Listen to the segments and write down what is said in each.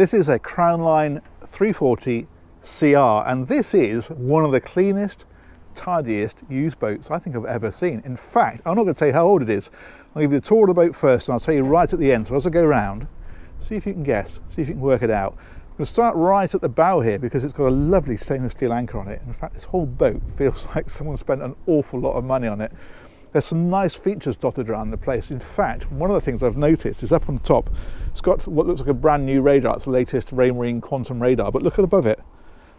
This is a Crownline 340CR, and this is one of the cleanest, tidiest used boats I think I've ever seen. In fact, I'm not going to tell you how old it is. I'll give you the tour of the boat first, and I'll tell you right at the end. So as I go round, see if you can guess, see if you can work it out. I'm going to start right at the bow here because it's got a lovely stainless steel anchor on it. In fact, this whole boat feels like someone spent an awful lot of money on it. There's some nice features dotted around the place. In fact, one of the things I've noticed is up on top, it's got what looks like a brand new radar. It's the latest Raymarine quantum radar, but look at above it.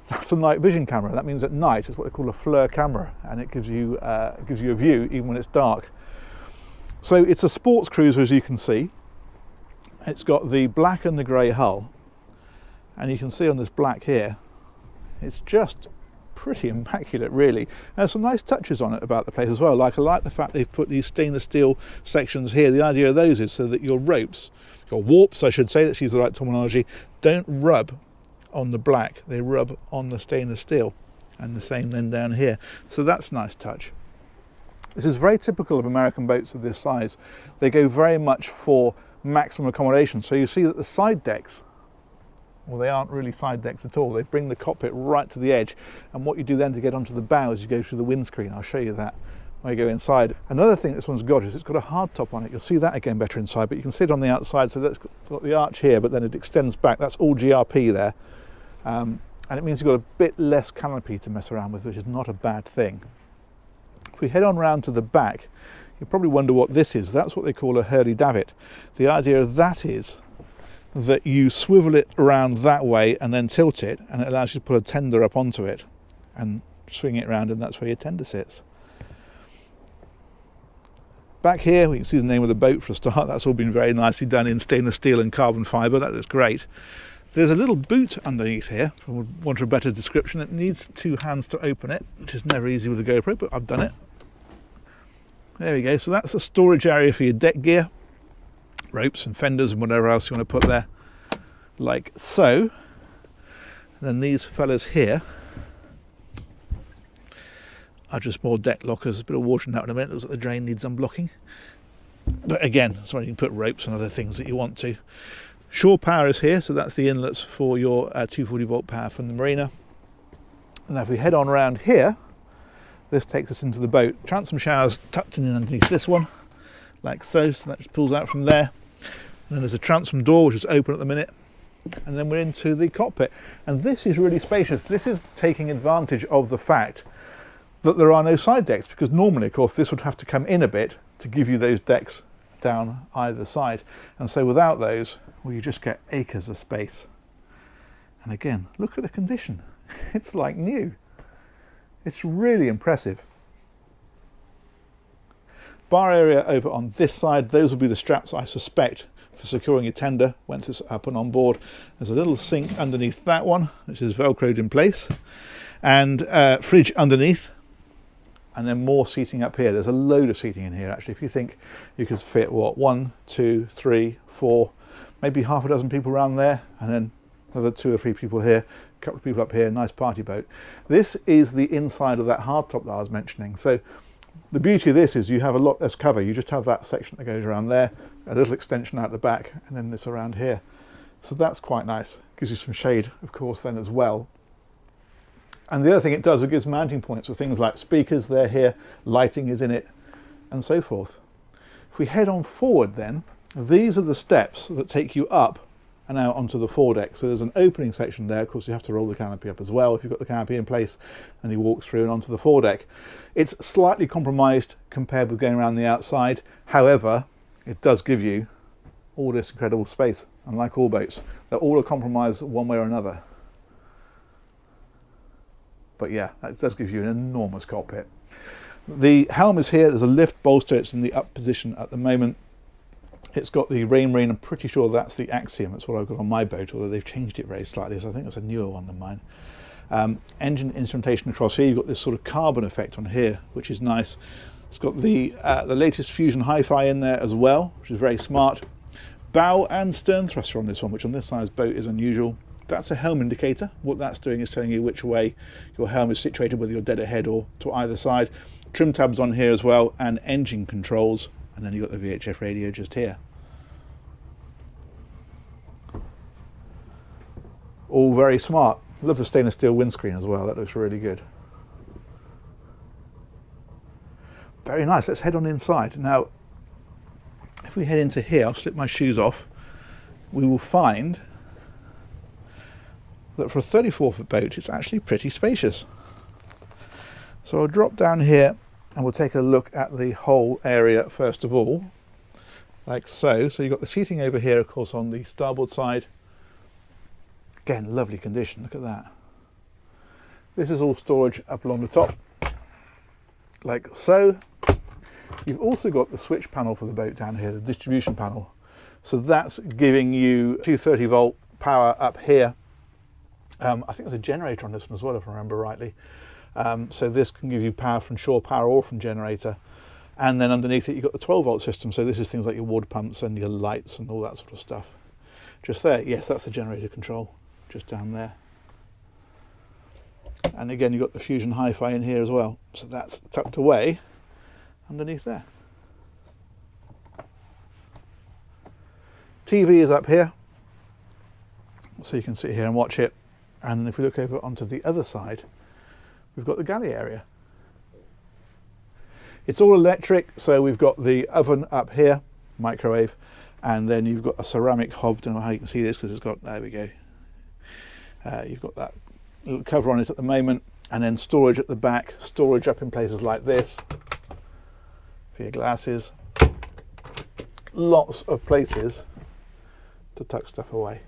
That's a night vision camera. That means at night it's what they call a FLIR camera, and it gives you a view even when it's dark. So it's a sports cruiser, as you can see. It's got the black and the grey hull, and you can see on this black here, it's just pretty immaculate, really. There's some nice touches on it about the place as well. Like I like the fact they've put these stainless steel sections here. The idea of those is so that your ropes, your warps I should say, let's use the right terminology, don't rub on the black, they rub on the stainless steel, and the same then down here. So that's a nice touch. This is very typical of American boats of this size. They go very much for maximum accommodation. So you see that the side decks, well, they aren't really side decks at all. They bring the cockpit right to the edge, and what you do then to get onto the bow is you go through the windscreen. I'll show you that when you go inside. Another thing this one's got is it's got a hard top on it. You'll see that again better inside, but you can see it on the outside. So that's got the arch here, but then it extends back. That's all GRP there, and it means you've got a bit less canopy to mess around with, which is not a bad thing. If we head on round to the back, you probably wonder what this is. That's what they call a hurdy-davit. The idea of that is that you swivel it around that way and then tilt it, and it allows you to put a tender up onto it and swing it around, and that's where your tender sits. Back here we can see the name of the boat for a start. That's all been very nicely done in stainless steel and carbon fibre. That looks great. There's a little boot underneath here, for want of a better description. It needs two hands to open it, which is never easy with a GoPro, but I've done it. There we go. So that's a storage area for your deck gear, ropes and fenders and whatever else you want to put there, like so. And then these fellas here are just more deck lockers. There's a bit of water in that in a minute. Looks like the drain needs unblocking, but again, that's where you can put ropes and other things that you want to. Shore power is here, so that's the inlets for your 240 volt power from the marina. And now if we head on around here, this takes us into the boat. Transom showers tucked in underneath this one, like so. So that just pulls out from there. And then there's a transom door, which is open at the minute. And then we're into the cockpit. And this is really spacious. This is taking advantage of the fact that there are no side decks, because normally, of course, this would have to come in a bit to give you those decks down either side. And so without those, well, you just get acres of space. And again, look at the condition. It's like new. It's really impressive. Bar area over on this side, those will be the straps, I suspect, for securing your tender once it's up and on board. There's a little sink underneath that one, which is velcroed in place, and fridge underneath, and then more seating up here. There's a load of seating in here, actually. If you think you could fit, what, 1, 2, 3, 4, maybe half a dozen people around there, and then another 2 or 3 people here, a couple of people up here, nice party boat. This is the inside of that hardtop that I was mentioning. So the beauty of this is you have a lot less cover. You just have that section that goes around there, a little extension out the back, and then this around here. So that's quite nice. Gives you some shade, of course, then as well. And the other thing it does, it gives mounting points for things like speakers. They're here, lighting is in it, and so forth. If we head on forward then, these are the steps that take you up and out onto the foredeck. So there's an opening section there. Of course, you have to roll the canopy up as well if you've got the canopy in place, and you walk through and onto the foredeck. It's slightly compromised compared with going around the outside. However, it does give you all this incredible space. And like all boats, they're all a compromise one way or another. But yeah, that does give you an enormous cockpit. The helm is here. There's a lift bolster. It's in the up position at the moment. It's got the Raymarine. I'm pretty sure that's the Axiom. That's what I've got on my boat, although they've changed it very slightly, so I think that's a newer one than mine. Engine instrumentation across here. You've got this sort of carbon effect on here, which is nice. It's got the latest Fusion Hi-Fi in there as well, which is very smart. Bow and stern thruster on this one, which on this size boat is unusual. That's a helm indicator. What that's doing is telling you which way your helm is situated, whether you're dead ahead or to either side. Trim tabs on here as well, and engine controls. And then you've got the VHF radio just here. All very smart. Love the stainless steel windscreen as well, that looks really good. Very nice. Let's head on inside. Now, if we head into here, I'll slip my shoes off, we will find that for a 34-foot boat, it's actually pretty spacious. So I'll drop down here and we'll take a look at the whole area first of all, like so. So you've got the seating over here, of course, on the starboard side. Again, lovely condition, look at that. This is all storage up along the top, like so. You've also got the switch panel for the boat down here, the distribution panel. So that's giving you 230 volt power up here. I think there's a generator on this one as well, if I remember rightly. So this can give you power from shore power or from generator. And then underneath it, you've got the 12 volt system. So this is things like your water pumps and your lights and all that sort of stuff. Just there, yes, that's the generator control, just down there. And again, you've got the Fusion Hi-Fi in here as well. So that's tucked away underneath there. TV is up here, so you can sit here and watch it. And if we look over onto the other side, we've got the galley area. It's all electric, so we've got the oven up here, microwave, and then you've got a ceramic hob. Don't know how you can see this because it's got, there we go. You've got that little cover on it at the moment, and then storage at the back, storage up in places like this for your glasses. Lots of places to tuck stuff away.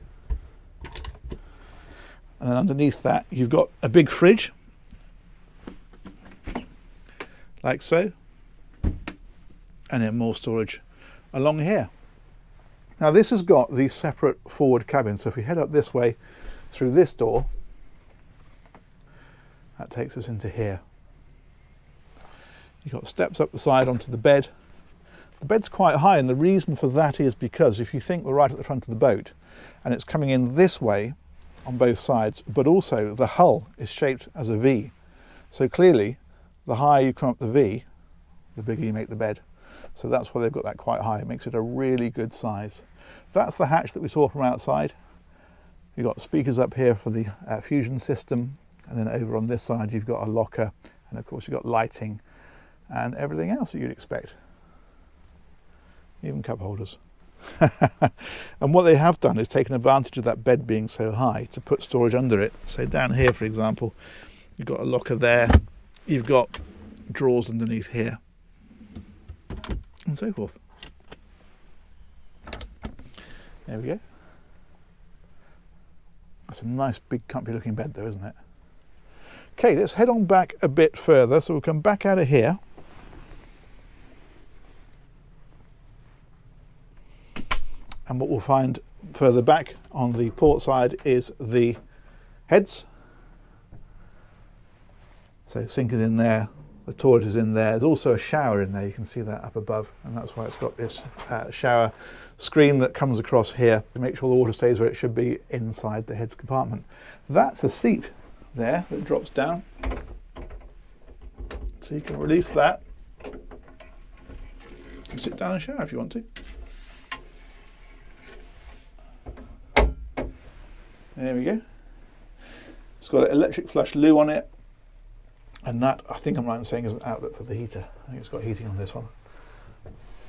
And then underneath that, you've got a big fridge, like so, and then more storage along here. Now this has got the separate forward cabin, so if we head up this way through this door, that takes us into here. You've got steps up the side onto the bed. The bed's quite high, and the reason for that is because if you think we're right at the front of the boat, and it's coming in this way on both sides, but also the hull is shaped as a V. So clearly, the higher you come up the V, the bigger you make the bed. So that's why they've got that quite high. It makes it a really good size. That's the hatch that we saw from outside. You've got speakers up here for the Fusion system, and then over on this side you've got a locker, and of course you've got lighting and everything else that you'd expect, even cup holders. And what they have done is taken advantage of that bed being so high to put storage under it. So down here, for example, you've got a locker there, you've got drawers underneath here, and so forth. There we go. That's a nice big comfy looking bed though, isn't it? Okay, let's head on back a bit further. So we'll come back out of here. And what we'll find further back on the port side is the heads. So sink is in there, the toilet is in there. There's also a shower in there, you can see that up above, and that's why it's got this shower screen that comes across here to make sure the water stays where it should be inside the heads compartment. That's a seat there that drops down, so you can release that and sit down and shower if you want to. There we go. It's got an electric flush loo on it, and that, I think I'm right in saying, is an outlet for the heater. I think it's got heating on this one.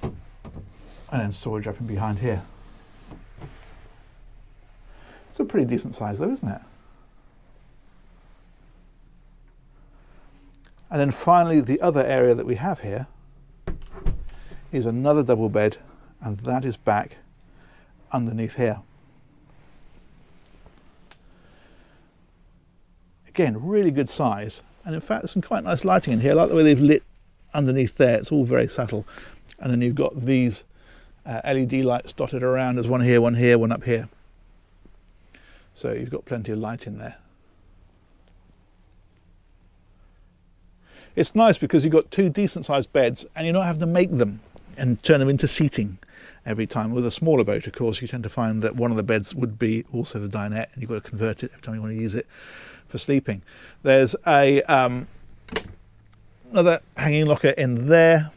And then storage up in behind here. It's a pretty decent size though, isn't it? And then finally, the other area that we have here is another double bed, and that is back underneath here. Again, really good size, and in fact there's some quite nice lighting in here. I like the way they've lit underneath there, it's all very subtle. And then you've got these LED lights dotted around. There's one here, one up here. So you've got plenty of light in there. It's nice because you've got two decent sized beds and you're not having to make them and turn them into seating every time. With a smaller boat, of course, you tend to find that one of the beds would be also the dinette, and you've got to convert it every time you want to use it for sleeping. There's a another hanging locker in there,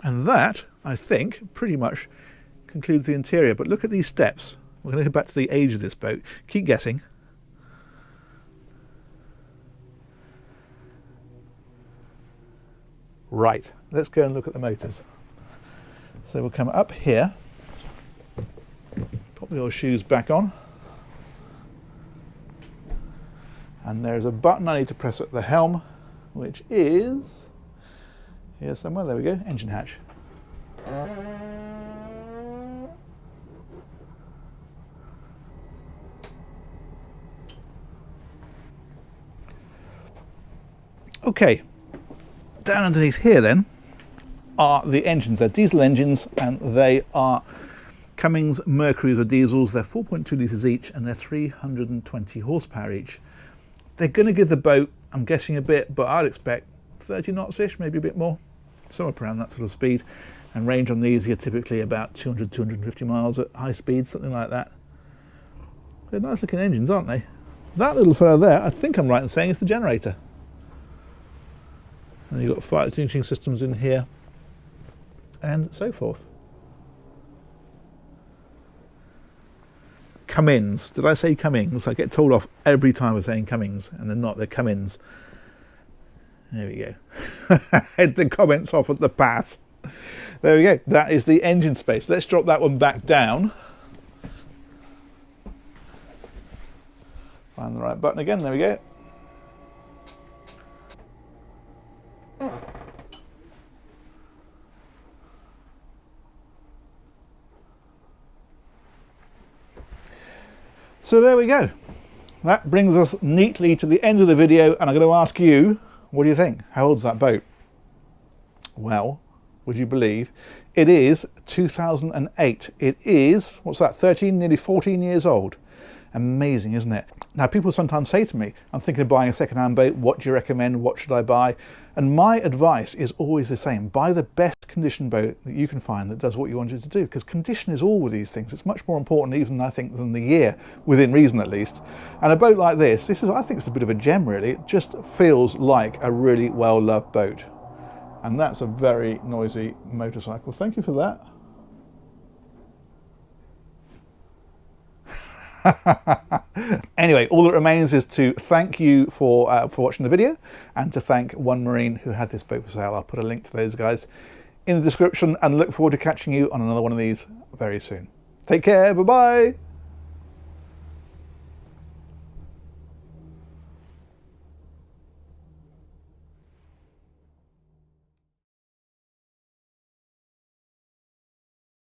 and that, I think, pretty much concludes the interior. But look at these steps. We're going to go back to the age of this boat. Keep guessing. Right, let's go and look at the motors. So we'll come up here, pop your shoes back on, and there's a button I need to press at the helm, which is here somewhere. There we go, engine hatch. Okay, down underneath here then are the engines. They're diesel engines, and they are Cummins Mercuries or diesels. They're 4.2 litres each, and they're 320 horsepower each. They're going to give the boat, I'm guessing a bit, but I'd expect 30 knots-ish, maybe a bit more, somewhere around that sort of speed. And range on these, you're typically about 200, 250 miles at high speed, something like that. They're nice looking engines, aren't they? That little fellow there, I think I'm right in saying, is the generator. And you've got fire extinguishing systems in here, and so forth. Cummins. Did I say Cummins? I get told off every time I'm saying Cummins, and they're not, they're Cummins. There we go. Head the comments off at the pass. There we go. That is the engine space. Let's drop that one back down. Find the right button again. There we go. So there we go. That brings us neatly to the end of the video, and I'm going to ask you, what do you think? How old's that boat? Well, would you believe it is 2008. It is, what's that, 13, nearly 14 years old. Amazing, isn't it? Now, people sometimes say to me, I'm thinking of buying a second-hand boat. What do you recommend? What should I buy? And my advice is always the same. Buy the best conditioned boat that you can find that does what you want it to do, because condition is all with these things. It's much more important even, I think, than the year, within reason at least. And a boat like this is, I think it's a bit of a gem, really. It just feels like a really well-loved boat. And that's a very noisy motorcycle. Thank you for that. Anyway, all that remains is to thank you for watching the video, and to thank One Marine who had this boat for sale. I'll put a link to those guys in the description, and look forward to catching you on another one of these very soon. Take care, bye bye.